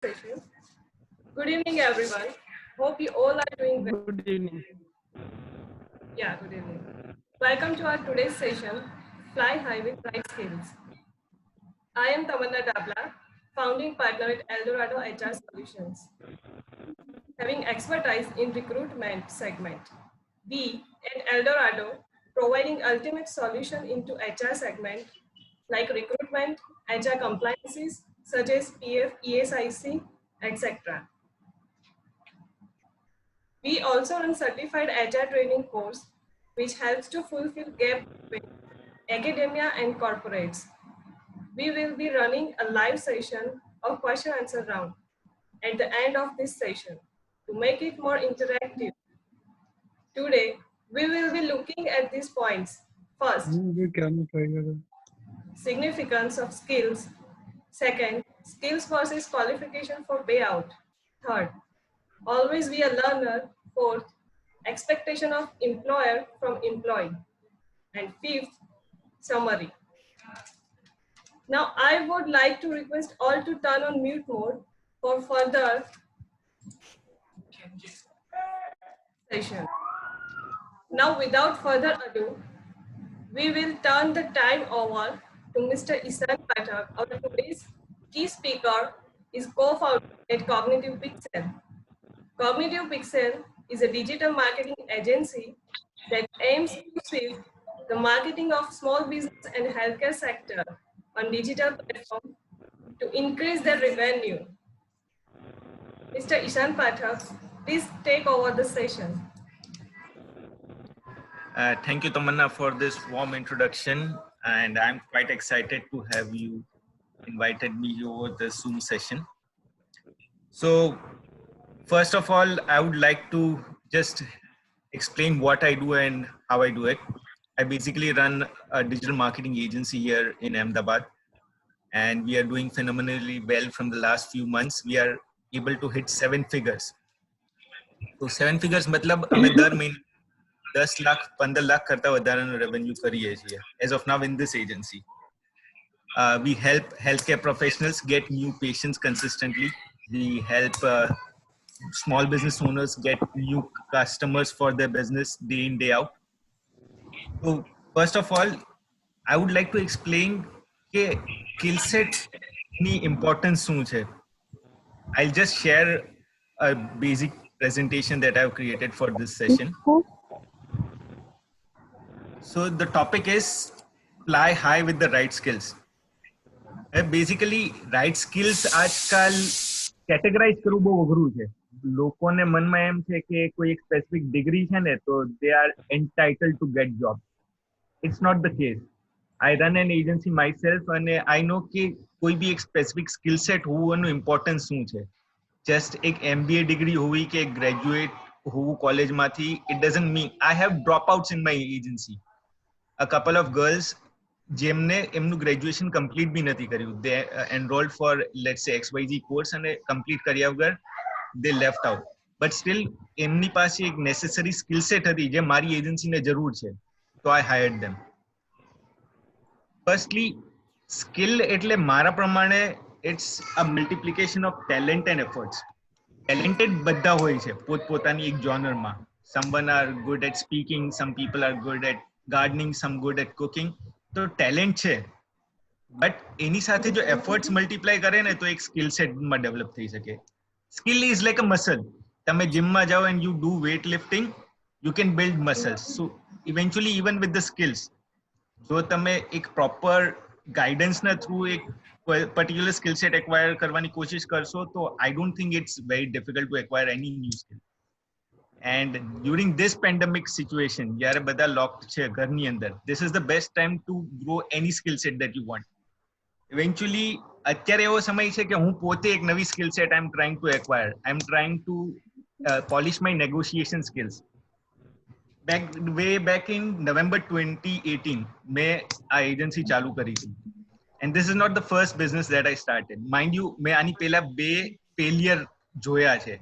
session. Good evening, everyone. Hope you all are doing well. Good evening. Yeah, good evening. Welcome to our today's session, Fly High with Right Skills. I am Tamanna Dabla, founding partner at Eldorado HR Solutions, having expertise in recruitment segment. We at Eldorado providing ultimate solution into HR segment like recruitment, HR compliances such as PF, ESIC, etc. We also run certified HR training course, which helps to fulfill gap between academia and corporates. We will be running a live session of question answer round at the end of this session to make it more interactive. Today, we will be looking at these points. First, significance of skills. Second, skills versus qualification for payout. Third, always be a learner. Fourth, expectation of employer from employee. And fifth, summary. Now I would like to request all to turn on mute mode for further session. Now without further ado, we will turn the time over to Mr. Isan Pathak. Our today's key speaker is co-founder at Cognitive Pixel. Cognitive Pixel is a digital marketing agency that aims to shift the marketing of small business and healthcare sector on digital platform to increase their revenue. Mr. Ishan Pathak, please take over the session. Thank you, Tamanna, for this warm introduction, and I'm quite excited to have you invited me over the Zoom session. So, first of all, I would like to just explain what I do and how I do it. I basically run a digital marketing agency here in Ahmedabad, and we are doing phenomenally well from the last few months. We are able to hit 7 figures. So 7 figures मतलब हमें दर महीने 10 लाख 15 लाख करता વધારાનો revenue કરીએ છીએ as of now in this agency. We help healthcare professionals get new patients consistently. We help small business owners get new customers for their business day in day out. So first of all, I would like to explain કે skill set ની importance શું છે. I'll just share a basic presentation that I've created for this session. So the topic is fly high with the right skills. Basically, right skills આજકાલ categorize કરવું બહુ અઘરું છે. લોકોને મનમાં એમ છે કે કોઈ એક સ્પેસિફિક ડિગ્રી છે ને તો they are entitled to get job. It's not the case. I run an agency myself and I know कि कोई भी एक specific skill set હોવાનું importance શું છે. Just એક MBA degree હોવી કે graduate હોવું કોલેજમાંથી, it doesn't mean. I have dropouts in my agency. A couple of girls જેમને એમનું ગ્રેજ્યુએશન કમ્પ્લીટ બી નથી કર્યું. They enrolled for let's say XYZ course અને કમ્પ્લીટ કર્યા વગર they left out. But still એમની પાસે એક necessary skill set હતી જે મારી એજન્સીને જરૂર છે. So I hired them. Firstly, skill એટલે મારા પ્રમાણે it's a multiplication of talent and efforts. Talented બધા હોય છે પોતપોતાની એક જોનરમાં. Someone are good at speaking, some people are good at gardening, some good at cooking. તો ટેલેન્ટ છે, બટ એની સાથે જો એફર્ટ્સ મલ્ટીપ્લાય કરે ને તો એક સ્કિલ સેટમાં ડેવલપ થઈ શકે. Skill is like a muscle. તમે જીમમાં જાઓ and you do weight lifting, you can build muscles. So eventually even with the skills, જો તમે એક પ્રોપર ગાઈડન્સના થ્રુ એક પર્ટિક્યુલર સ્કિલ સેટ એક્વાયર કરવાની કોશિશ કરશો તો I don't think it's very difficult to acquire any new skill. And during this pandemic situation, જ્યારે બધા locked છે ઘરની અંદર, this is the best time to grow any skill set that you want. Eventually, અત્યારે એવો સમય છે કે હું પોતે એક નવી skill set I'm trying to acquire. I'm trying to polish my negotiation skills. Way back in November 2018, મેં આ agency ચાલુ કરી હતી. And this is not the first business that I started. Mind you, મેં આની પહેલા 2 failure જોયા છે.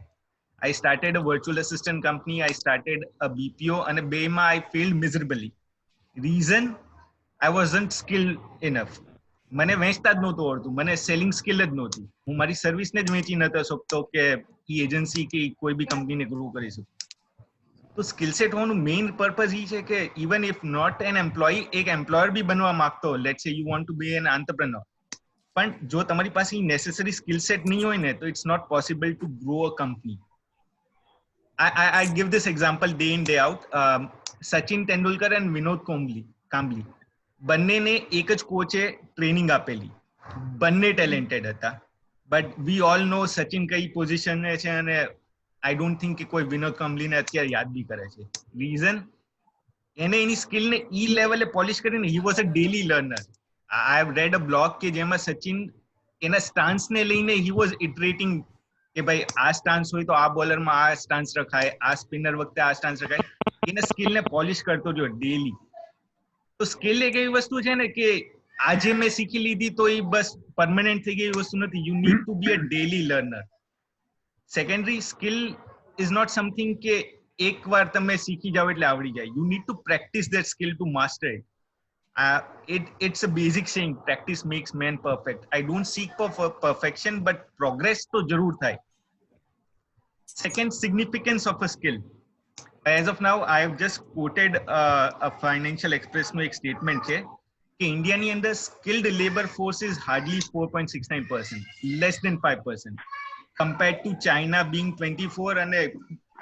I started a virtual assistant company. I started a BPO and બેમાં I failed miserably. Reason, I wasn't skilled enough. મને વેચતા જ નહોતું આવડતું, મને સેલિંગ સ્કિલ જ નહોતી, હું મારી સર્વિસને જ વેચી નતો શકતો કે ઈ એજન્સી કે કોઈ બી કંપનીને ગ્રો કરી શકું. તો સ્કિલ સેટ હોવાનું મેઇન પર્પઝ ઈ છે કે even if not an employ, એક એમ્પ્લોયર બી બનવા માંગતો, let's say you want to be an entrepreneur, પણ જો તમારી પાસે નેસેસરી સ્કિલ સેટ નહીં હોય ને, તો it's not possible to grow a company. I give this example day in day out. Sachin Tendulkar and Vinod Kambli બંનેને એક જ કોચે ટ્રેનિંગ આપેલી, બંને ટેલેન્ટેડ હતા, but we all know Sachin કઈ પોઝિશને છે અને આઈ ડોન્ટ થિંક કે કોઈ વિનોદ કાંબલીને અત્યારે યાદ બી કરે છે. રીઝન, એને એની સ્કિલને ઈ લેવલે પોલિશ કરીને, he was a daily learner. I have red a blog કે જેમાં સચિન એના સ્ટાન્સને લઈને હી વોઝ ઇટરેટિંગ કે ભાઈ આ સ્ટાન્સ હોય તો આ બોલરમાં આ સ્ટાન્સ રખાય, આ સ્પિનર વખતે આ સ્ટાન્સ રખાય, એને સ્કિલને પોલિશ કરતો જો ડેલી. તો સ્કિલ એક એવી વસ્તુ છે ને કે આજે મેં શીખી લીધી તો એ બસ પરમાનન્ટ થઈ ગઈ વસ્તુ નથી. You need to be a daily learner. Secondary skill is not something કે એકવાર તમે શીખી જાવ એટલે આવડી જાય. You need to practice that skill to master it. It's a basic saying, practice makes man perfect. I don't seek for perfection, but progress તો જરૂર થાય. Second, significance of a skill. As of now, I have just quoted a Financial Express નો એક statement છે કે ઇન્ડિયાની અંદર skilled labour force is hardly 4.69%, less than 5%, compared to China being 24 અને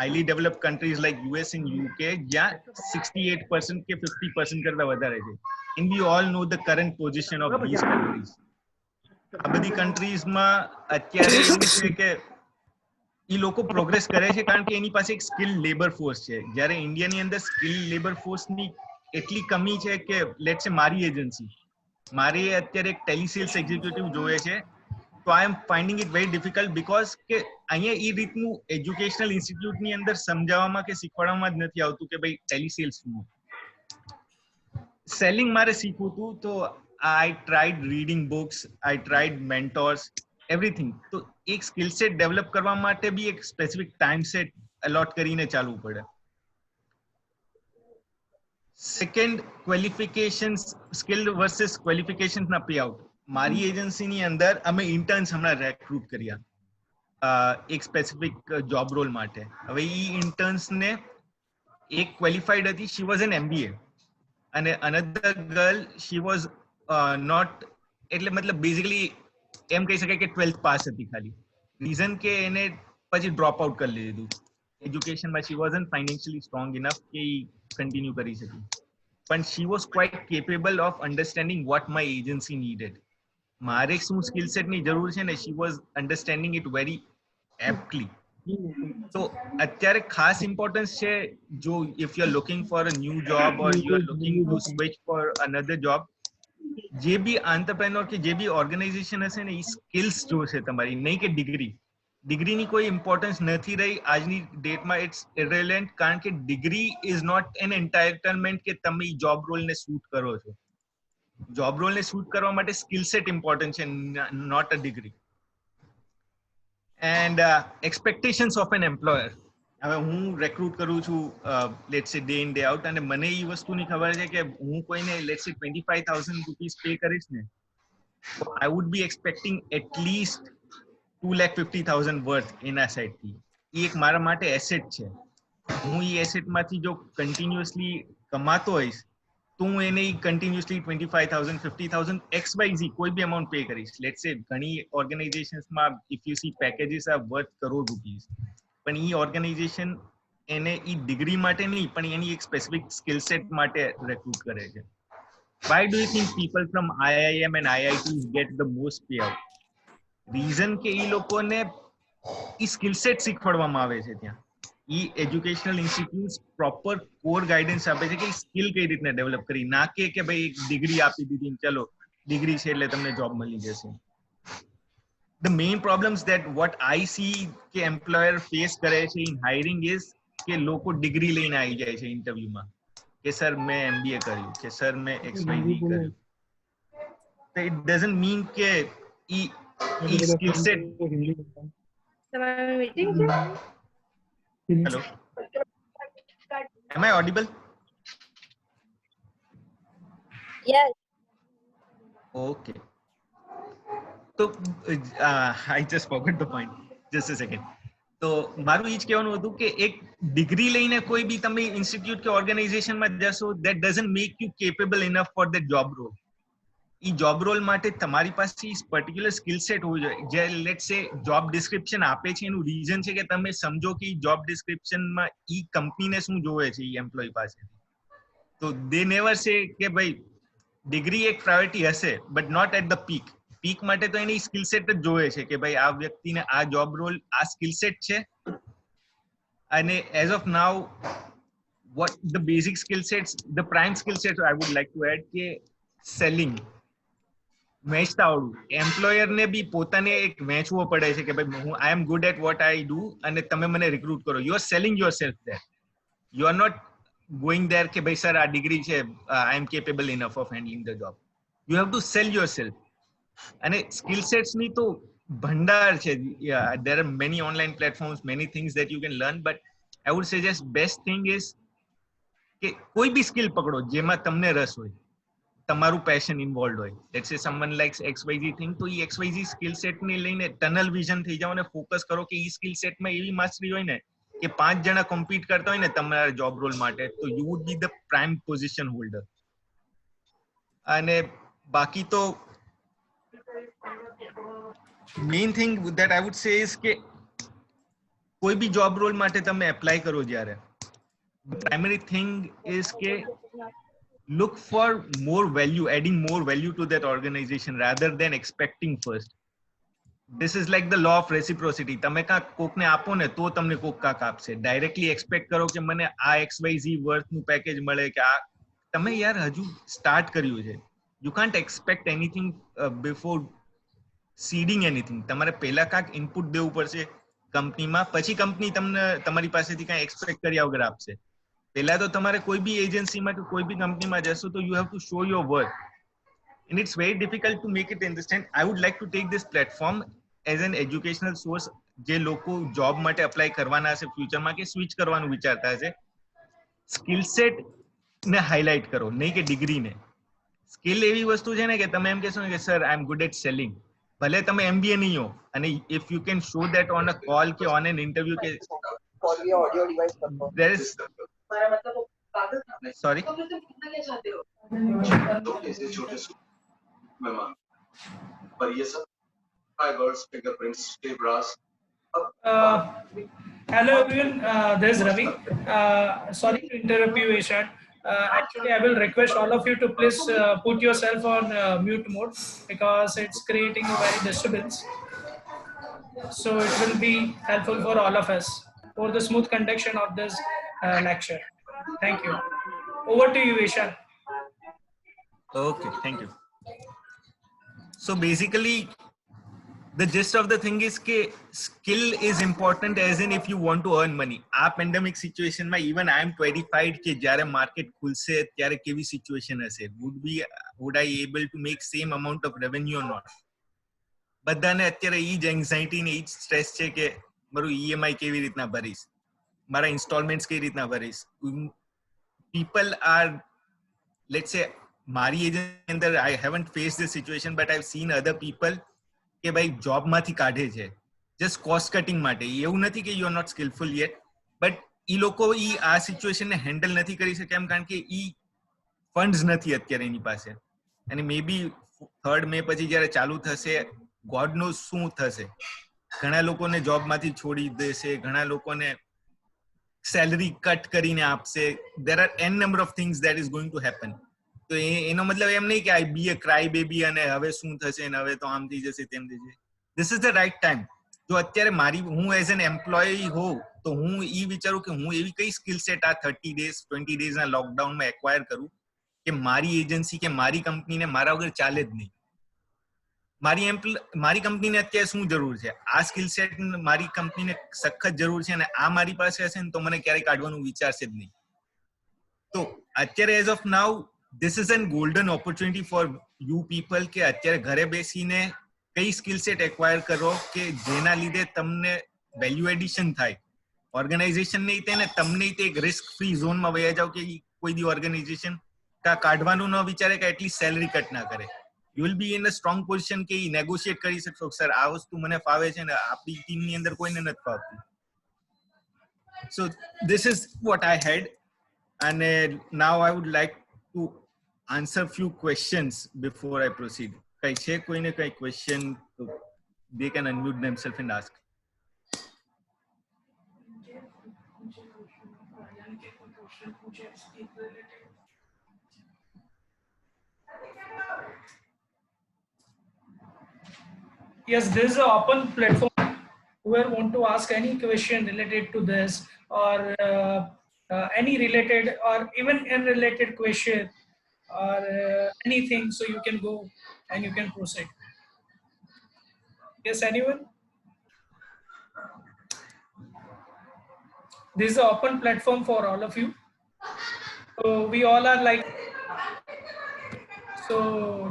highly developed countries like US and UK જ્યાં 68% કે 50% કરતા વધારે છે. And we all know the current position of these countries. આ બધી કન્ટ્રીઝમાં અત્યારે એવું છે કે એ લોકો પ્રોગ્રેસ કરે છે કારણ કે એની પાસે એક સ્કિલ લેબર ફોર્સ છે, જ્યારે ઇન્ડિયાની અંદર સ્કિલ લેબર ફોર્સની એટલી કમી છે કે લેટ્સ સે મારી એજન્સી, મારે અત્યારે એક ટેલિસેલ્સ એક્ઝિક્યુટિવ જોઈએ છે, તો I am finding it very difficult because કે અહીંયા એ રીતનું એજ્યુકેશનલ ઇન્સ્ટિટ્યૂટની અંદર સમજાવવામાં કે શીખવાડવામાં જ નથી આવતું કે ભાઈ ટેલિસેલ્સ શું. સેલિંગ મારે શીખવું હતું તો I tried reading books, I tried mentors, everything. તો એક સ્કિલ સેટ ડેવલપ કરવા માટે બી એક સ્પેસિફિક ટાઈમ સેટ અલોટ કરીને ચાલવું પડે. સેકન્ડ, ક્વોલિફિકેશન્સ, સ્કિલ વર્સિસ ક્વોલિફિકેશન્સના પે આઉટ. મારી એજન્સીની અંદર અમે ઇન્ટર્ન્સ હમણાં રેક્રુટ કર્યા એક સ્પેસિફિક જોબ રોલ માટે. હવે એ ઇન્ટર્ન્સને એક ક્વોલિફાઈડ હતી, શી વોઝ એન MBA, અને another girl she was not, એટલે મતલબ બેઝિકલી એમ કહી શકાય કે 12th પાસ હતી ખાલી. રીઝન કે એને પછી ડ્રોપ આઉટ કરી લીધું એજ્યુકેશનમાં. She wasn't financially strong enough કે કન્ટિન્યુ કરી શકી, પણ she was quite capable of understanding what my agency needed. મારે શું સ્કિલ સેટની જરૂર છે ને, she was understanding it very aptly. તો અત્યારે ખાસ ઇમ્પોર્ટન્સ છે, જો if you are looking for a new job or you are looking to switch for another job, જે બી આંતરપ્રેન્યોર કે જે બી ઓર્ગેનાઇઝેશન હશે ને, એ સ્કિલ્સ જોશે તમારી, નહીં કે ડિગ્રી. ડિગ્રીની કોઈ ઇમ્પોર્ટન્સ નથી રહી આજની ડેટમાં. ઇટ્સ ઇરેલેવન્ટ, કારણ કે ડિગ્રી ઇઝ નોટ એન એન્ટાઇટલમેન્ટ કે તમે જોબ રોલને સૂટ કરો છો. જોબ રોલને સૂટ કરવા માટે સ્કિલ સેટ ઇમ્પોર્ટન્ટ છે, not a degree. And expectations of an employer. હવે હું રેક્રુટ કરું છું લેટ્સ સે ડે ઇન ડે આઉટ, અને મને એ વસ્તુની ખબર છે કે હું કોઈને લેટ્સ સે 25,000 રૂપીસ પે કરીશ ને, તો I would be expecting at least 2,50,000 worth એના સાઈડથી. એ એક મારા માટે એસેટ છે. હું એ એસેટમાંથી જો કન્ટિન્યુઅસલી કમાતો હોઈશ તો હું એને કન્ટિન્યુઅસલી 25,000 50,000 XYZ કોઈ બી અમાઉન્ટ પે કરીશ. લેટ્સ સે ઘણી ઓર્ગેનાઇઝેશન્સમાં if you see packages are worth crore rupees, પણ એ ઓર્ગેનાઇઝેશન એને એ ડિગ્રી માટે નહીં પણ એની એક સ્પેસિફિક સ્કિલ સેટ માટે રેક્રુટ કરે છે. Why do you think people from IIM and IITs get the most payout? Reason કે એ લોકોને એ સ્કિલ સેટ શીખવાડવામાં આવે છે ત્યાં. એ educational institutes proper core guidance આપે છે કે સ્કિલ કઈ રીતના ડેવલપ કરી, ના કે ભાઈ એક ડિગ્રી આપી દીધી ચલો ડિગ્રી છે એટલે તમને જોબ મળી જશે. The main problems that what I see કે એમ્પ્લોયર ફેસ કરે છે ઇન હાયરિંગ ઇઝ કે લોકો ડિગ્રી લઈને આવી જાય છે ઇન્ટરવ્યુમાં કે સર મેં MBA કર્યું, કે સર મેં XYZ કર્યું. તો ઇટ ડઝન્ટ મીન કે ઈ સ્કિલ સેટ. તમારી મીટિંગ છે? Hello, am I audible? Yes. Okay. તો I just forgot the point, just a second. તો મારું એ જ કહેવાનું હતું કે એક ડિગ્રી લઈને કોઈ બી તમે ઇન્સ્ટિટ્યૂટ કે ઓર્ગેનાઇઝેશનમાં જશો, that doesn't make you capable enough for the job role. ઈ જોબ રોલ માટે તમારી પાસે પર્ટિક્યુલર સ્કિલ સેટ હોવું જોઈએ. જે લેટ્સ સે જોબ ડિસ્ક્રિપ્શન આપે છે એનું રીઝન છે કે તમે સમજો કે જોબ ડિસ્ક્રિપ્શનમાં ઈ કંપનીને શું જોવે છે ઈ એમ્પ્લોય પાસે. તો દે નેવર સે કે ભાઈ ડિગ્રી એક પ્રાયોરિટી હશે but not at the peak. Peak માટે તો એની સ્કિલ સેટ જ જોવે છે કે ભાઈ આ વ્યક્તિને આ જોબ રોલ આ સ્કિલ સેટ છે. અને as of now what the basic skill sets, the prime skill sets I would like to add કે સેલિંગ, વેચતા આવડવું. એમ્પ્લોયર ને બી પોતાને એક વેચવો પડે છે કે ભાઈ હું I am good at what I do અને તમે મને રિક્રુટ કરો. You are selling yourself there. You are not going there કે ભાઈ સર આ ડિગ્રી છે, I am capable enough of handling the job. You have to sell yourself. અને skill sets ની તો ભંડાર છે. There are many online platforms, many things that you can learn, but I would suggest best thing is કે કોઈ બી skill પકડો જેમાં તમને રસ હોય, તમારું પેશન ઇન્વોલ્વ હોય. લેટ્સ સે સમવન લાઇક્સ XYZ થિંગ, તો ઈ XYZ સ્કિલ સેટ ને લઈને ટનલ વિઝન થઈ જાવ અને ફોકસ કરો કે ઈ સ્કિલ સેટમાં એવી માસ્ટરી હોય ને કે 5 જણા કોમ્પીટ કરતા હોય ને તમારા જોબ રોલ માટે, તો you would be the prime position holder. અને બાકી તો main thing that I would say is કે કોઈ બી જોબ રોલ માટે તમે એપ્લાય કરો જ્યારે, the primary thing is કે look for more value, adding more value to that organization rather than expecting first. This is like the law of reciprocity. તમે કાંક કોકને આપો ને તો તમને કોક કાંક આપશે. ડાયરેક્ટલી એક્સપેક્ટ કરો કે મને આ XYZ વર્થનું પેકેજ મળે કે આ, તમે યાર હજુ સ્ટાર્ટ કર્યું છે. You can't expect anything before seeding anything. તમારે પહેલા કાંક ઇનપુટ દેવું પડશે કંપનીમાં, પછી કંપની તમને તમારી પાસેથી કાંઈ એક્સપેક્ટ કર્યા વગર આપશે. પહેલા તો તમારે કોઈ બી એજન્સીમાં કે કોઈ બી કંપનીમાં જશો તો you have to show your work. and it's very difficult to make it understand. I would like to take this platform as an educational source. જે લોકો જોબ માટે અપ્લાય કરવાના હશે ફ્યુચરમાં કે સ્વિચ કરવાનું વિચારતા હશે, સ્કિલ સેટ ને હાઇલાઇટ કરો, નહીં કે ડિગ્રીને. સ્કિલ એવી વસ્તુ છે ને કે તમે એમ કહેશો ને કે sir I am good at selling, ભલે તમે MBA નહીં હો, અને if you can show that on a call કે ઓન એન ઇન્ટરવ્યુ કે there is sorry पर ये सब words, fingerprints, brass. Hello everyone, this is Ravi. Sorry to interrupt you, Ishan. Actually, I will request all of you to please put yourself on mute mode because it's creating a very disturbance. So it will be helpful for all of us for the smooth conduction of this lecture. Thank you. Over to you, Ishan. Okay, thank you. So basically, the gist of the thing is કે skill is important as in if you want to earn money. આ pandemic સિચ્યુએશનમાં even I am terrified કે જ્યારે market ખુલશે ત્યારે કેવી situation હશે. would I able to make same amount of revenue or not? બધાને અત્યારે ઈ જ એન્ઝાઇટી ને ઈ જ સ્ટ્રેસ છે કે મારું EMI કેવી રીતના ભરીશ, મારા ઇન્સ્ટોલમેન્ટ્સ કેવી રીતના ભરીશ. People are, let's say, મારી એજની અંદર I haven't faced this situation but I've seen other people કે ભાઈ જોબમાંથી કાઢે છે જસ્ટ કોસ્ટ કટિંગ માટે. એવું નથી કે you are not skillful yet, but ઈ લોકો ઈ આ સિચ્યુએશનને હેન્ડલ નથી કરી શકે એમ, કારણ કે ઈ ફંડ્સ નથી અત્યારે એની પાસે. અને મે બી 3rd મે પછી જ્યારે ચાલુ થશે, ગોડ નો શું થશે. ઘણા લોકોને જોબમાંથી છોડી દેશે, ઘણા લોકોને સેલરી કટ કરીને આપશે. there are n number of things that is going to happen. તો એનો મતલબ એમ નહીં કે આઈ બી અ ક્રાય બેબી અને હવે શું થશે ને હવે તો આમ થઈ જશે તેમ થઈ જશે. This is the right time. જો અત્યારે હું એઝ એન એમ્પ્લોય હોઉં તો હું ઈ વિચારું કે હું એવી કઈ સ્કિલ સેટ આ 30 days 20 days ના લોકડાઉનમાં એક્વાયર કરું કે મારી એજન્સી કે મારી કંપનીને મારા વગર ચાલે જ નહીં. મારી કંપનીને અત્યારે શું જરૂર છે, આ સ્કિલ સેટ મારી કંપનીને સખત જરૂર છે અને આ મારી પાસે હશે ને તો મને ક્યારેય કાઢવાનું વિચારશે જ નહીં. તો અત્યારે as of now this is a golden opportunity for you people કે અત્યારે ઘરે બેસીને કઈ સ્કિલ સેટ એક્વાયર કરો કે જેના લીધે તમને વેલ્યુ એડિશન થાય. ઓર્ગેનાઇઝેશન નહીં તે ને તમને તે એક રિસ્ક ફ્રી ઝોનમાં વયા જાવ કે કોઈ દી ઓર્ગેનાઇઝેશન કાઢવાનું ન વિચારે કે એટલી સેલરી કટ ના કરે. you will be in a strong position કે negotiate કરી શકશો સર આ વસ્તુ મને ફાવે છે ને આપણી ટીમની અંદર કોઈને નથી ફાવતી. So this is what I had, and now I would like to answer few questions before I proceed. કઈ છે કોઈને કઈ question, they can unmute themselves and ask. Yes, this is an open platform. Whoever want to ask any question related to this or any related or even unrelated question or anything, so you can go and you can proceed. Yes, anyone? This is an open platform for all of you. So we all are like, so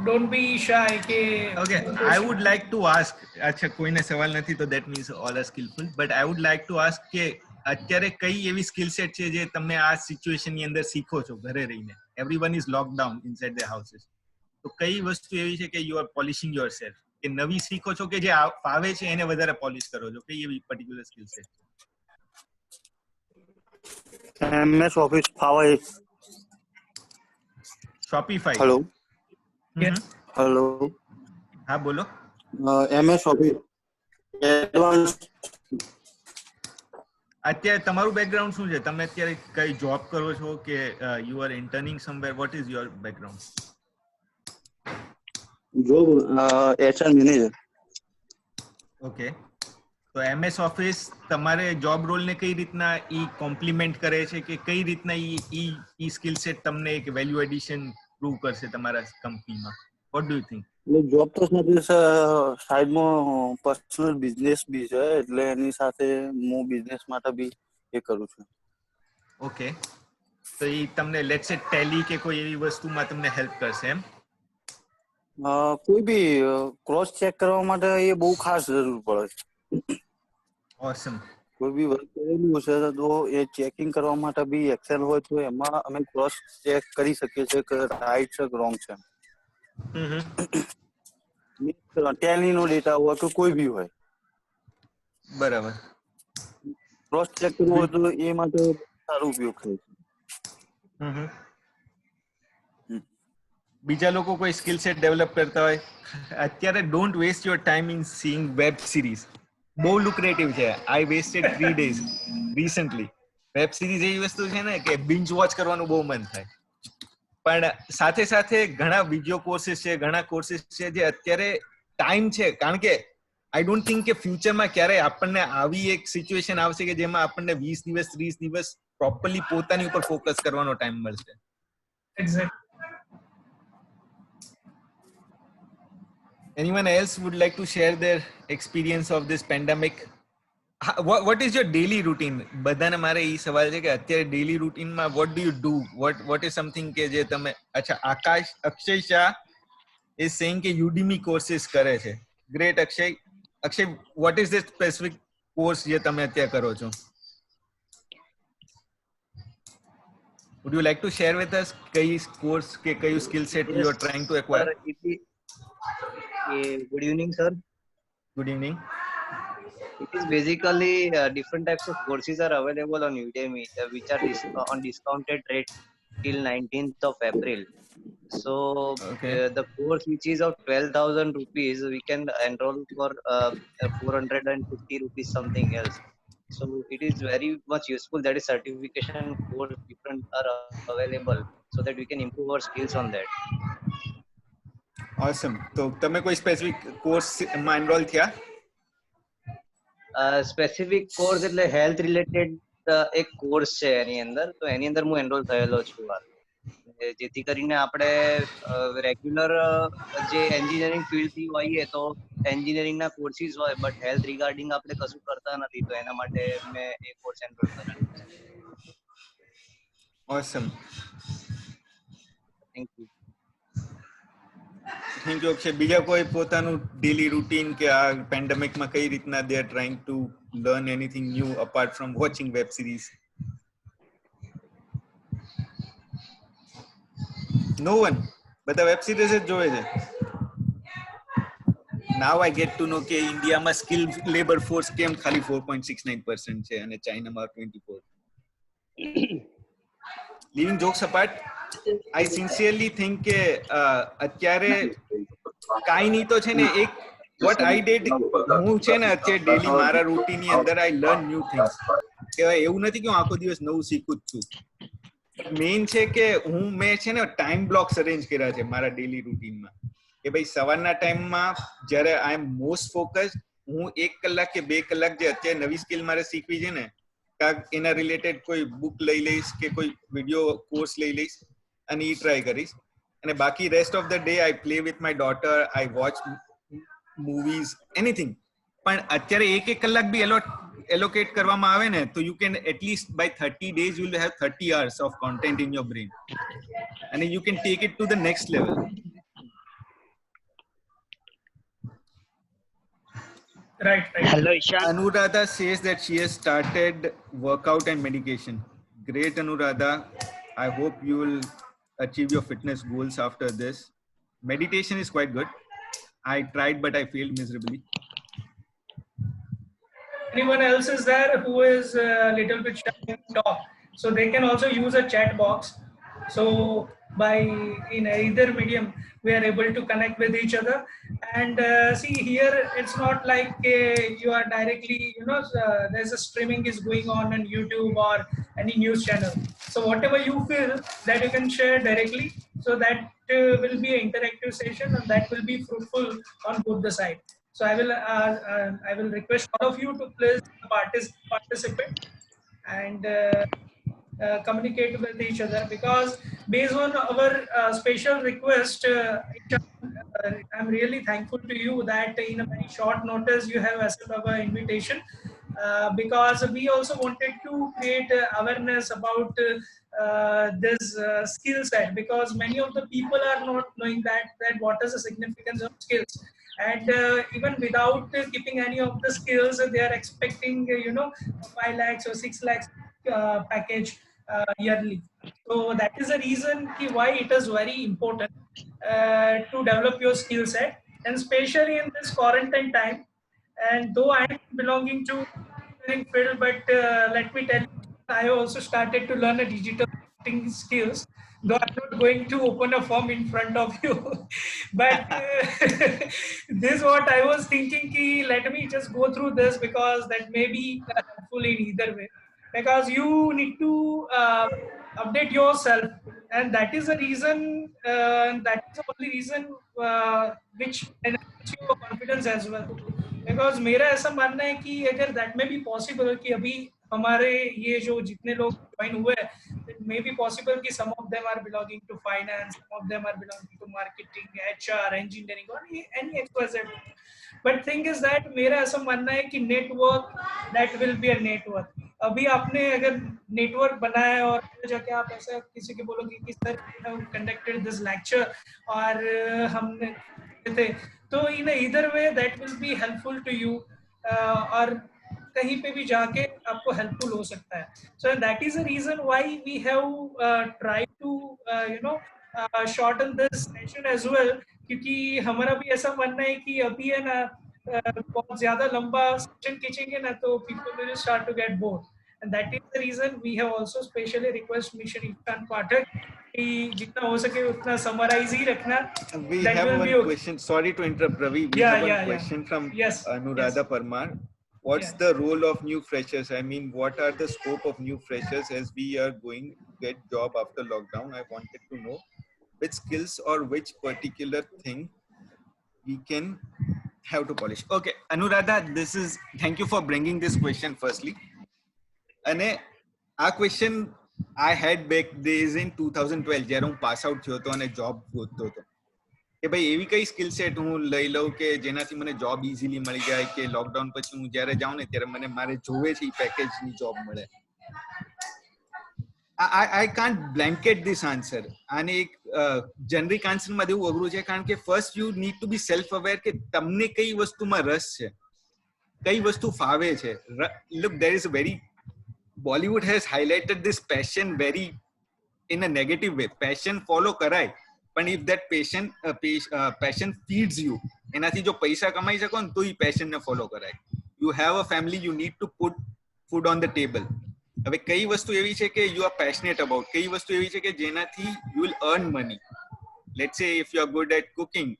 don't be shy. Okay, I would like to ask, અચ્છા કોઈને સવાલ નથી તો that means all are skillful, but I would like to ask કે અત્યારે કઈ એવી skill set છે જે તમે આ સિચ્યુએશન ની અંદર શીખો છો ઘરે રહીને? Everyone is locked down inside their houses. તો કઈ વસ્તુ એવી છે કે you are polishing yourself, કે નવી શીખો છો કે જે ફાવે છે એને વધારે પોલિશ કરો છો? કઈ એવી particular skill set? MS Office ફાવે. Shopify. હેલો. Yes. હેલો. હા બોલો. MS Office advance. અત્યારે તમારું બેકગ્રાઉન્ડ શું છે? તમે અત્યારે કઈ જોબ કરો છો કે you are interning somewhere? What is your background? Job HR manager. Okay, તો MS ઓફિસ તમારે જોબ રોલ ને કઈ રીતના ઈ કોમ્પ્લિમેન્ટ કરે છે કે કઈ રીતના ઈ સ્કિલ સેટ તમને એક વેલ્યુ એડિશન પ્રૂવ કરશે તમારા કંપનીમાં? What do you think? એટલે જોબ તો સાથે સાઈડમાં પર્સનલ બિઝનેસ બી છે, એટલે એની સાથે હું બિઝનેસ માટે બી એ કરું છું. ઓકે, તો ઈ તમને લેટ્સ સે ટેલી કે કોઈ એવી વસ્તુમાં તમને હેલ્પ કરશે એમ? કોઈ બી ક્રોસ ચેક કરવા માટે એ બહુ ખાસ જરૂર પડે છે. ઓસમ. કોઈ બી વર્ક કરેલું હશે તો એ ચેકિંગ કરવા માટે બી એક્સેલ હોય તો એમાં અમે ક્રોસ ચેક કરી શકીએ છીએ કે રાઈટ છે કે રોંગ છે. ટેલી નો ડેટા હોય કે કોઈ બી હોય, બરાબર. ક્રોસ ચેક કરવું હોય તો એ માટે સારો ઉપયોગ થાય છે. બીજા લોકો કોઈ સ્કિલ સેટ ડેવલપ કરતા હોય અત્યારે, don't waste your time in seeing web series. બહુ લુક્રેટિવ છે. I wasted 3 days recently. Web series એવી વસ્તુ છે ને કે બિંજ વોચ કરવાનું બહુ મન થાય, પણ સાથે સાથે ઘણા વિડીયો કોર્સિસ છે, ઘણા કોર્સિસ છે જે અત્યારે ટાઈમ છે, કારણ કે આઈ ડોન્ટ થિંક કે ફ્યુચરમાં ક્યારે આપણને આવી એક સિચ્યુએશન આવશે કે જેમાં આપણને 20 દિવસ 30 દિવસ પ્રોપરલી પોતાની ઉપર ફોકસ કરવાનો ટાઈમ મળશે. Exactly. Anyone else would like to share their experience of this pandemic? What is your daily routine? બધાને મારે ઈ સવાલ છે કે અત્યારે ડેલી રૂટીનમાં what do you do? What is something કે જે તમે? અચ્છા, અક્ષય શાહ is saying કે Udemy courses કરે છે. Great, Akshay. What is the specific course જે તમે અત્યારે કરો છો? Would you like to share with us કઈ course કે કયું skill set you are trying to acquire? Good evening, sir. Good evening. It is basically different types of courses are available on Udemy, which are on discounted rate till 19th of April. So Okay. the course which is of 12,000 rupees, we can enroll for 450 rupees something else. So it is very much useful. That is certification course different are available so that we can improve our skills on that. Awesome. તો તમે કોઈ specific course માં enrol થયા? Specific course એટલે health related એક course છે એની અંદર, તો એની અંદર હું એનરોલ થયેલો છું, જેથી કરીને આપણે રેગ્યુલર જે એન્જિનિયરિંગ ફિલ્ડ થી હોઈએ તો એન્જિનિયરિંગ ના કોર્સિસ હોય, બટ હેલ્થ રિગાર્ડિંગ આપણે કશું કરતા નથી, તો એના માટે મેં એ કોર્સ એનરોલ કરેલો છે. Awesome. Thank you. Thank you Akshay. બીજા કોઈ પોતાનું ડેલી રૂટીન કે આ પેન્ડેમિકમાં કઈ રીતના they are trying to learn anything new apart from watching web series? No one. બધા વેબ સિરીઝ જ જોવે છે. now I get to know કે ઇન્ડિયામાં સ્કિલ લેબર ફોર્સ કેમ ખાલી 4.69% છે અને ચાઇનામાં 24. Leaving jokes apart, I sincerely think કે અત્યારે કાઈ નહીં તો છે ને એક what I did હું છે ને અત્યારે ડેલી મારા રૂટીનની અંદર I learn new things. કે એવું નથી કે હું આખો દિવસ નવું શીખું જ છું. મેઇન છે કે મેં છે ને ટાઈમ બ્લોક્સ અરેન્જ કર્યા છે મારા ડેલી રૂટીનમાં કે ભાઈ સવારના ટાઈમમાં જ્યારે આઈ એમ મોસ્ટ ફોકસ્ડ હું 1 કલાક કે 2 કલાક જે અત્યારે નવી સ્કિલ મારે શીખવી છે ને કાંક એના રિલેટેડ કોઈ બુક લઈ લઈશ કે કોઈ વિડીયો કોર્સ લઈ લઈશ અને એ ટ્રાય કરીશ અને બાકી rest of the day I play with my daughter I watch movies anything પણ અત્યારે 1 કલાક બી allocate કરવામાં આવે ને તો you can at least by 30 days you will have 30 hours of content in your brain and you can take it to the next level. Right. Hello, Ishan. Anuradha says that she has started workout and medication. Great, Anuradha. I hope you will achieve your fitness goals after this. Meditation is quite good. I tried, but I failed miserably. Anyone else is there who is a little bit shy to talk? So they can also use a chat box. So by in either medium, we are able to connect with each other. And see here, it's not like you are directly, there's a streaming is going on YouTube or any news channel. So whatever you feel that you can share directly, so that will be an interactive session and that will be fruitful on both the sides. So I will request all of you to please participate and communicate with each other, because based on our special request, I'm really thankful to you that in a very short notice you have accepted our invitation, because we also wanted to create awareness about this skill set, because many of the people are not knowing that what is the significance of skills. And even without keeping any of the skills, they are expecting 5 lakhs or 6 lakhs package yearly. So that is the reason why it is very important to develop your skill set, and especially in this quarantine time. And though I am belonging to engineering field, but let me tell you, I also started to learn a digital marketing skills. Though I'm not going to open a firm in front of you, but this is what I was thinking. Let me just go through this, because that may be helpful in either way. Because you need to update yourself, and that is the reason. That is the only reason which enhances your confidence as well. Because मेरा ऐसा मानना है कि अगर that may be possible कि अभी हमारे ये जो जितने लोग ज्वाइन हुए हैं, it may be possible कि some of them are belonging to finance, some of them are belonging to marketing, HR, engineering, or any XYZ. But thing is that मेरा ऐसा मानना है कि network, that will be a network. अभी आपने अगर network बनाया और जाके आप ऐसा किसी के बोलोगे कि सर conducted this lecture और हमने थे, तो in either way that will be helpful to you, और कहीं पे भी जाके आपको helpful हो सकता है. So that is the reason why we have tried to shorten this session as well, क्योंकि हमारा भी ऐसा मानना है कि अभी है ना बहुत ज़्यादा लंबा सेशन खींचेंगे ना तो people will start to get bored, and that is the reason we have also specially request Mr. Ishan Pathak कि जितना हो सके उतना summarize ही रखना. We That have will one be okay. question. Sorry to interrupt, Ravi. We Yeah, have one yeah, yeah. question from Yes, Anuradha yes. Parmar. What's Yeah. the role of new freshers? I mean, what are the scope of new freshers as we are going to get job after lockdown? I wanted to know which skills or which particular thing we can have to polish. Okay, Anuradha, thank you for bringing this question firstly. And આ question I had back days in 2012 જ્યારે હું pass out થયો હતો અને job ગોતતો હતો કે ભાઈ એવી કઈ સ્કિલ સેટ હું લઈ લઉં કે જેનાથી મને જોબ ઇઝીલી મળી જાય કે લોકડાઉન પછી હું જ્યારે જાઉં ને ત્યારે મને મારે જોવે છે એ પેકેજની જોબ મળે. I can't blanket this answer. આને એક જેનરિક આન્સરમાં દેવું અઘરું છે કારણ કે first you need to be self aware કે તમને કઈ વસ્તુમાં રસ છે, કઈ વસ્તુ ફાવે છે. Look, there is a very Bollywood has highlighted this passion very in a negative way. Passion follow karai, but if that passion feeds you, એનાથી જો પૈસા કમાઈ શકો ને તો એ પેશન ને ફોલો કરાય. You have a family, you need two put food on the table. હવે કઈ વસ્તુ એવી છે કે યુ આર પેશનેટ અબાઉટ, કઈ વસ્તુ એવી છે કે જેનાથી you will earn money. Let's say if you are good at cooking,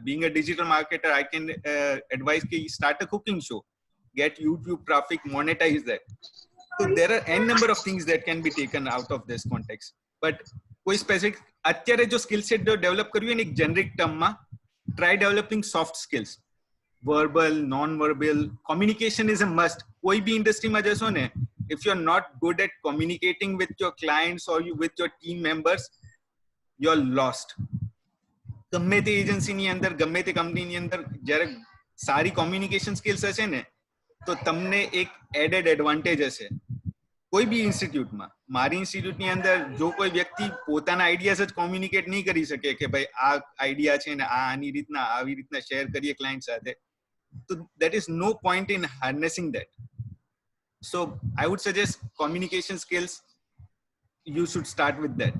being a digital marketer, I can advise ki start a cooking show, get YouTube traffic, monetize that. So there are n number of things that can be taken out of this context. But કોઈ specific અત્યારે જો skill set develop કરવી હોય ને એક generic ટર્મમાં, try developing soft skills. Verbal, non verbal communication is a must. કોઈ બી ઇન્ડસ્ટ્રીમાં જશો ને, if you're not good at communicating with your clients or with your team members, you're lost. ગમે તે એજન્સીની અંદર, ગમે તે કંપનીની અંદર જ્યારે સારી કોમ્યુનિકેશન સ્કિલ્સ હશે ને તો તમને એક એડેડ એડવાન્ટેજ હશે. કોઈ બી ઇન્સ્ટિટ્યૂટમાં, મારી ઇન્સ્ટિટ્યૂટની અંદર જો કોઈ વ્યક્તિ પોતાના આઈડિયાઝ જ કોમ્યુનિકેટ નહીં કરી શકે કે ભાઈ આ આઈડિયા છે ને આની રીતના આવી રીતના શેર કરીએ ક્લાયન્ટ સાથે, તો that is no point in harnessing that. So I would suggest communication skills, you should start with that.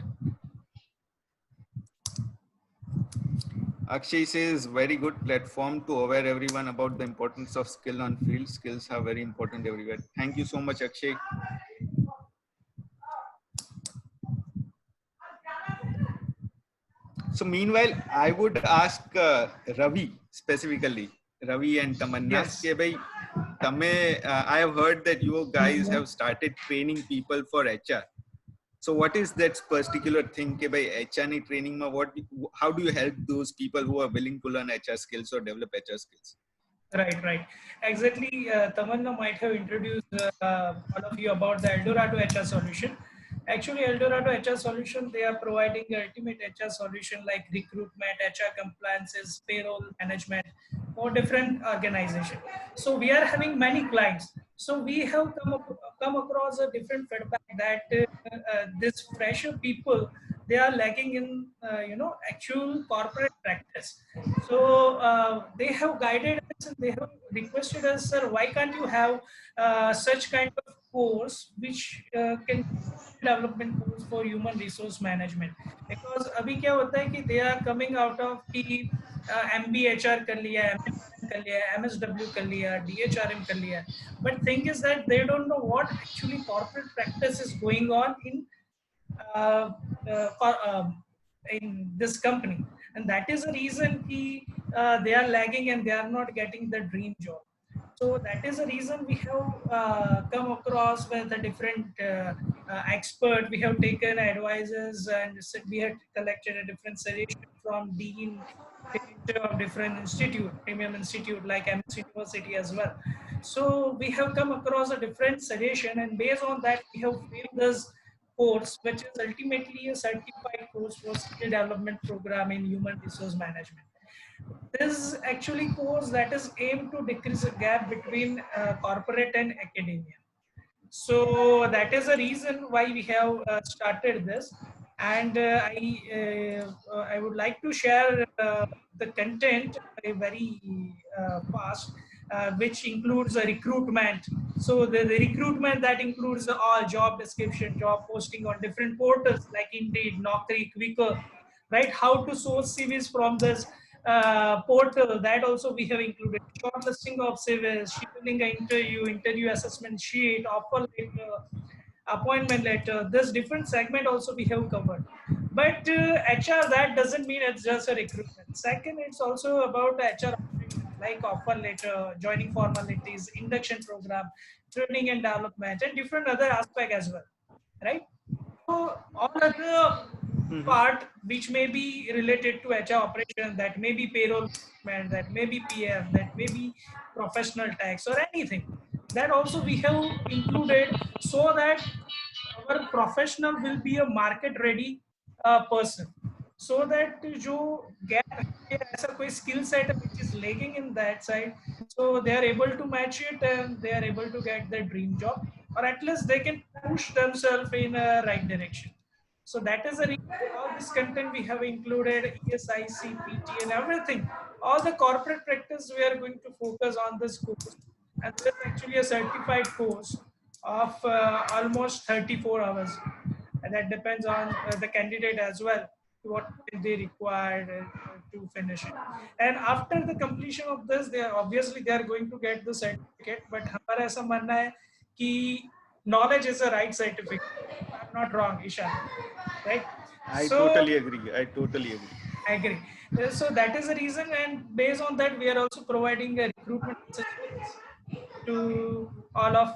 Akshay says, very good platform to aware everyone about the importance of skill on field. Skills are very important everywhere. Thank you so much, Akshay. So meanwhile, I would ask Ravi specifically, Ravi and Tamanna, Yes. કે ભાઈ તમે, I have heard that you guys have started training people for HR. So what is that particular thing ke bhai HR ni training ma how do you help those people who are willing to learn HR skills or develop HR skills? Right. Exactly. Tamanna might have introduced all of you about the Eldorado HR solution. Actually, Eldorado HR solution, they are providing the ultimate HR solution like recruitment, HR compliances, payroll management for different organizations. So we are having many clients. So we have come across a different feedback that this fresher people, they are lacking in actual corporate practice. So they have guided us and they have requested us, sir, why can't you have such kind of course which can development course for human resource management? Because अभी क्या होता है कि they are coming out of कि MBHR कर लिया, कर लिया, MSW कर लिया, DHRM कर लिया, but thing is that they don't know what actually corporate practice is going on in this company, and that is the reason they are lagging and they are not getting the dream job. So that is the reason we have come across with a different expert. We have taken advices and we have collected a different suggestion from dean of different institute, premium institute like MS University as well. So we have come across a different suggestion, and based on that we have framed this course, which is ultimately a certified course for skill development program in human resource management. This is actually course that is aimed to decrease the gap between corporate and academia. So that is the reason why we have started this, and I would like to share the content very fast, which includes a recruitment. So the recruitment that includes all job description, job posting on different portals like Indeed, Naukri, Quikr, right? How to source CVs from this portal, that also we have included. Shortlisting of CVs, scheduling an interview assessment sheet, offer letter, appointment letter. This different segment also we have covered. But HR, that doesn't mean it's just a recruitment. Second, it's also about HR like offer letter, joining formalities, induction program, training and development, and different other aspect as well, right? So all other part which may be related to HR operation, that may be payroll management, that may be PF, that may be professional tax or anything, that also we have included, so that our professional will be a market ready person, so that जो gap है, ऐसा कोई skill set which is lagging in that side, so they are able to match it and they are able to get their dream job, or at least they can push themselves in a right direction. So that is the reason all this content we have included, ESIC, PT and everything. All the corporate practice we are going to focus on this course, and this is actually a certified course of almost 34 hours, and that depends on the candidate as well. what they required to finish it. And after the completion of this, they are obviously they are going to get the certificate. But हमारा ऐसा मानना है कि knowledge is a right certificate. I'm not wrong, Ishan, right? I So totally agree. I totally agree. I agree. So that is the reason, and based on that, we are also providing a recruitment assistance to all of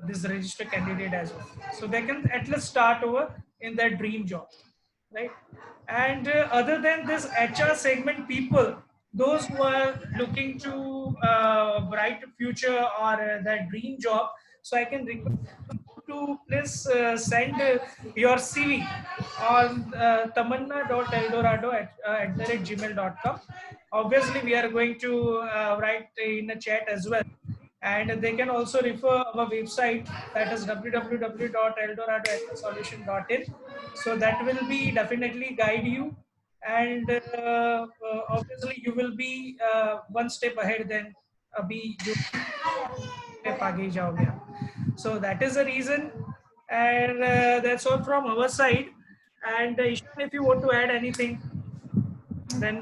this registered candidate as well, so they can at least start over in their dream job, right? And other than this HR segment people, those who are looking to bright future or their dream job, so I can request to please send your CV on tamanna.eldorado@gmail.com. Obviously, we are going to write in a chat as well. And they can also refer our website, that is www.eldorado.solution.in. So that will be definitely guide you, and obviously you will be one step ahead than abhi jo step आगे जाओगे आप. So that is the reason, and that's all from our side. And Ishan, if you want to add anything, then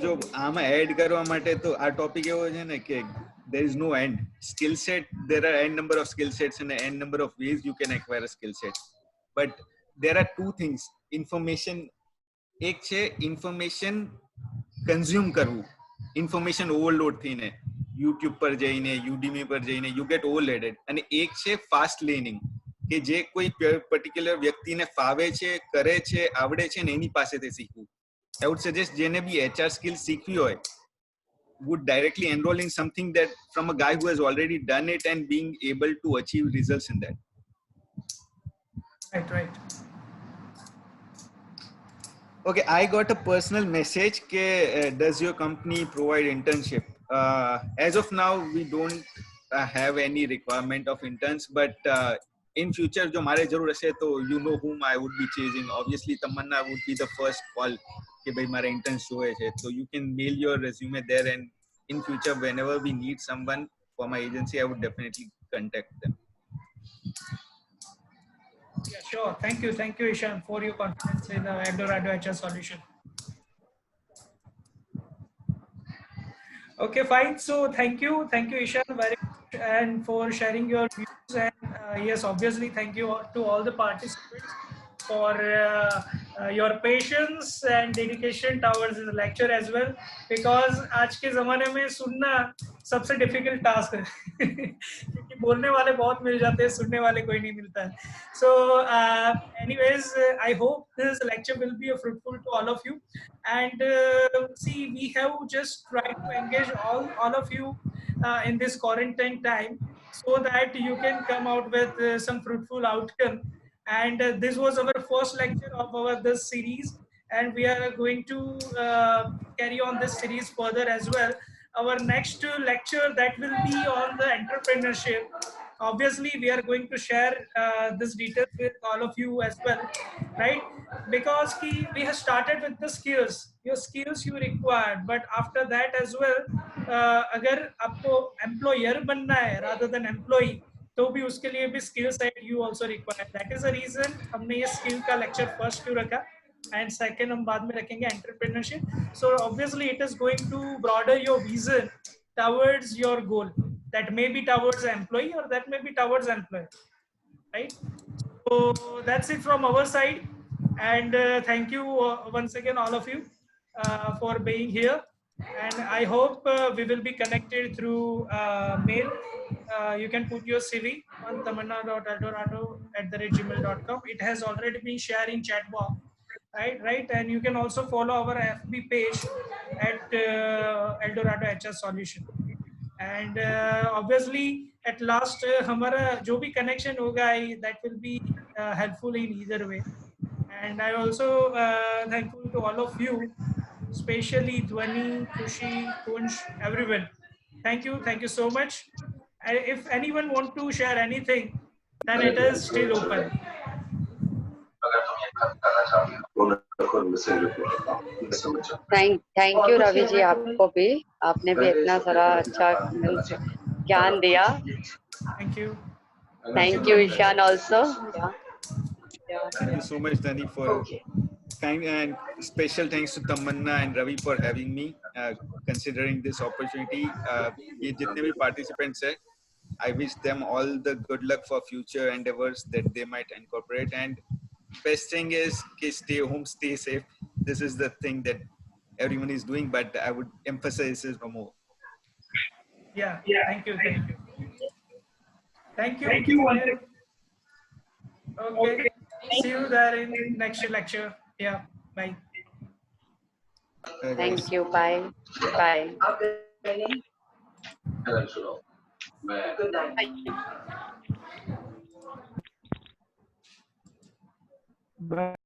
જો આમાં add કરવા માટે તો આ topic એવો છે ને કે there is no end. Skill set, there are n number of skill sets and n number of ways you can acquire a skill set. But there are two things. Information, એક છે information consume કરવું, information overload થઈને YouTube પર જઈને, Udemy પર જઈને you get overloaded. અને એક છે fast learning, કે જે કોઈ particular વ્યક્તિને ફાવે છે, કરે છે, આવડે છે ને એની પાસેથી શીખવું. I would suggest જેને બી HR skills શીખવી હોય would directly enroll in something that from a guy who has already done it and being able to achieve results in that. right. Okay, I got a personal message ke does your company provide internship? As of now, we don't have any requirement of interns, but in future jo mare zarur hase to you know whom I would be chasing. Obviously Tamanna would be the first call ke bhai mare interns joye છે, so you can mail your resume there, and in future whenever we need someone for my agency I would definitely contact them. Yeah, sure. Thank you, Ishan, for your confidence in Eldorado HR Solution. Okay, fine. So thank you, Ishan, very much, and for sharing your views. And yes, obviously, thank you to all the participants for your patience and dedication towards the lecture as well. Because आज के ज़माने में सुनना सबसे difficult task है, क्योंकि बोलने वाले बहुत मिल जाते हैं, सुनने वाले कोई नहीं मिलता है. So, anyways, I hope this lecture will be fruitful to all of you. And see, we have just tried to engage all of you in this quarantine time, so that you can come out with some fruitful outcome. And this was our first lecture of our this series, and we are going to carry on this series further as well. Our next lecture, that will be on the entrepreneurship. Obviously, we are going to share this details with all of you as well, right? Because we have started with the skills, your skills you require, but after that as well, अगर आपको employer बनना है rather than employee, तो भी उसके लिए भी skill set you also require. That is the reason हमने ये skill का lecture first क्यों रखा, and second हम बाद में रखेंगे entrepreneurship. So obviously it is going to broaden your vision towards your goal. That may be towards employee or that may be towards employer, right? So that's it from our side, and thank you once again all of you for being here. And I hope we will be connected through mail. You can put your CV on tamanna.eldorado@gmail.com. It has already been shared in chat box, right? And you can also follow our FB page at Eldorado HR Solution. And obviously at last हमारा जो भी connection होगा that will be helpful in either way. And I also thankful to all of you, especially Dhwani, Kushi, Kunsh, everyone. Thank you so much. And if anyone want to share anything, then it is still open. Thank you Ravi ji, आपको भी, आपने भी इतना सारा अच्छा ज्ञान दिया. Thank you. Thank you Ishan also. Yeah. Thank you so much, Dani, for kind, and special thanks to Tamanna and Ravi for having me, considering this opportunity. ये जितने भी participants हैं, I wish them all the good luck for future endeavors that they might incorporate. And best thing is, stay home, stay safe. This is the thing that everyone is doing, but I would emphasize this more. Yeah. Thank you. Thank you. Okay. See you there in next lecture. Yeah. Bye. Thank you. Bye. Bye. Good night. Bye.